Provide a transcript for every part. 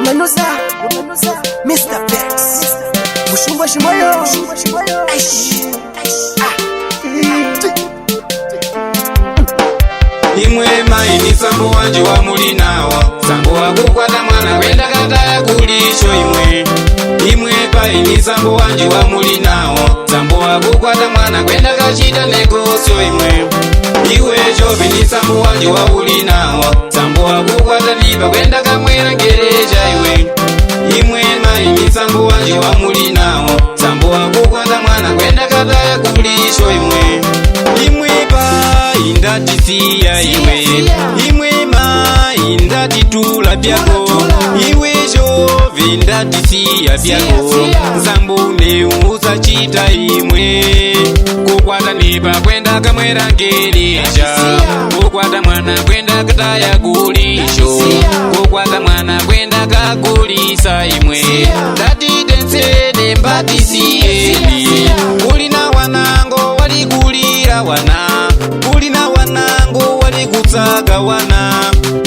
Yomanuza, Mr. Bex, Bushumba Shimoyo, Imwe maini sambo wanje wa mulinawa, sambo wakukwata mwana kwenda kata ya kulisho imwe paini sambo wanje wa mulinawa, sambo wakukwata mwana kwenda kachita negosyo iwe jovi ni sambo wanje wa ulinawa, sambo wakukwata nipa kwenda kamwera gereja imwe maini sambo wanje wa mulinawa, sambo wakukwata mwana kwenda kata ya kulisho imwe indatisiya imwe indatitula byako iwe jove indatisiya byako zambune usachita imwe kukwata nipa kwenda kamwera ngereja kukwata mwana kwenda kataya kulisho kukwata mwana kwenda kakulisa imwe ndatidensene mbatisiyeni kulina wanango walikulira wana kulina wanango wali kutsaga wana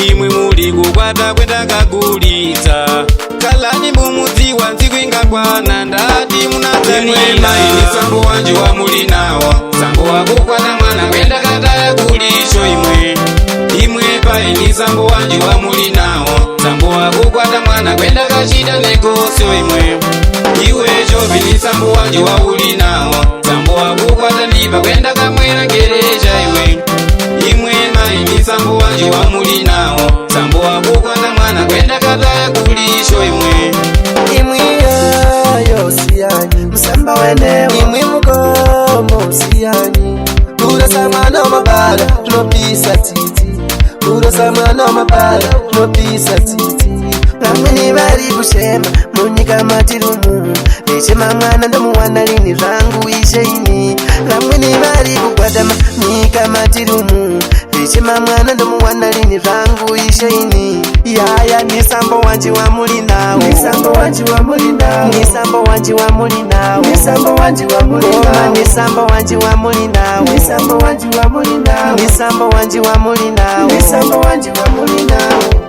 imwe muli kukwata kwenda kagulitsa kalani mumudzi wa nzikwinga kwana ndati munadzanima ini sambo wanje wa mulinawa sambo wakukwata mwana kwenda kataya kulisho imwe paini sambo wanje wa mulinawa sambo wakukwata mwana kwenda kachita negosyo iwe jovi ni sambo wanje wa ulinawa sambo wakukwata nipa kwenda kamwera gereja imwe maini sambo wanje wa mulinawa sambo wakukwata mwana kwenda kataya kulisho imwe yoyo siyani msamba wenewa imwe mugomo siyani urasa mwana mabala tunopisa titi urasa mwana mabala tunopisa titi Ramweni bari kushema munika matirumu Nechema mwana ndamuwana lini rangu isheini Ramweni bari kukwadama nika matirumu Nechema mwana ndamuwana lini rangu isheini Yaya nisambo wanji wa mulinawo Nisambo wanji wa mulinawo Nisambo wanji wa mulinawo Nisambo wanji wa mulinawo Nisambo wanji wa mulinawo Nisambo wanji wa mulinawo Nisambo wanji wa mulinawo Nisambo wanji wa mulinawo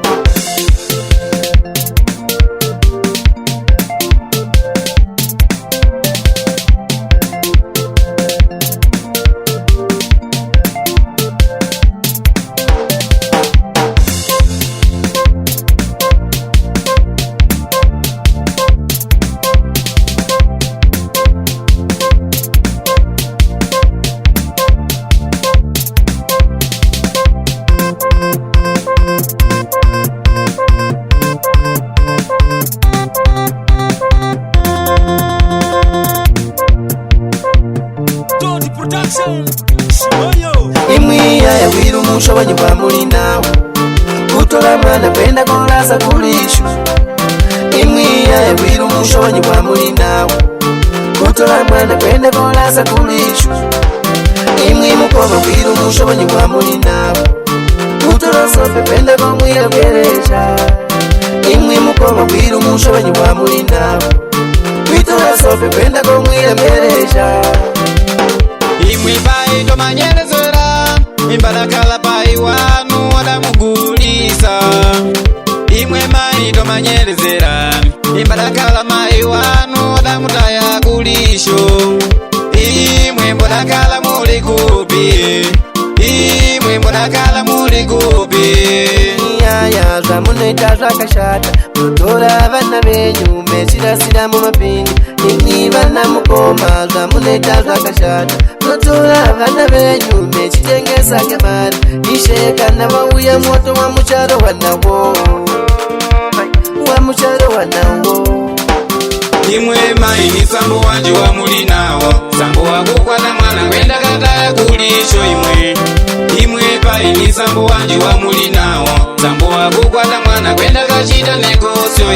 Imwiya ya wiru musho wanyi wa mulinawo Kutola mwana kwenda kolasa kulisho Imwiya ya wiru musho wanyi wa mulinawo Kutola mwana kwenda kolasa kulisho Imwi mukoma wiru musho wanyi wa mulinawo Kutola sofe kwenda komwira gereja Imwi mukoma wiru musho wanyi wa mulinawo Kutola sofe kwenda komwira gereja imwe pai tomanyerezera imbalakala pai wanu wadamugulisa imwe mai tomanyerezera imbalakala mai wanu wadamutaya kulisho imwe mbonakala muli kupi imwe mbonakala muli kupi Yaya zamunoita zvakashata mutora vana venyu mechirasira mumapingi imwi vana mukoma zvamunoita zvakashata mutora vana venyu mechitengesa kemari ishe kana vauya moto wamucharohwa nawo imwe maini sambo wanje wa mulinawa sambo wakukwata mwana kwenda kataya kulisho imwe paini sambo wanje wa mulinawa sambo wakukwata mwana kwenda kachita negosyo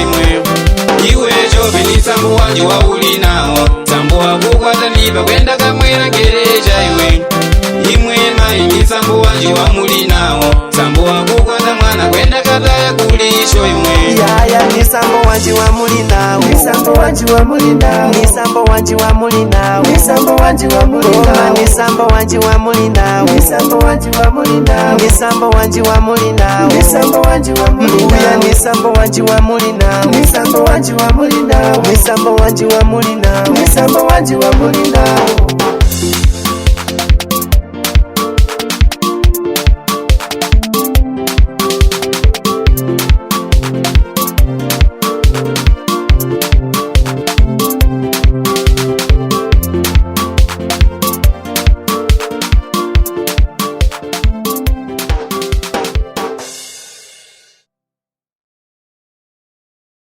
iwe jovi ni sambo wanje wa ulinawa sambo wakukwata nipa kwenda kamwera gereja imwe maini sambo wanje wa mulinawa sambo wakukwata mwana kwenda kataya kulisho Yaya nisambo wanji wa mulinawo Nisambo wanji wa mulinawo Nisambo wanji wa mulinawo Nisambo wanji wa mulinawo Nisambo wanji wa mulinawo Nisambo wanji wa mulinawo Nisambo wanji wa mulinawo Nisambo wanji wa mulinawo Misambo wanji wa mulinawo, misambo wanji wa mulinawo, misambo wanji wa mulinawo, misambo wanji wa mulinawo.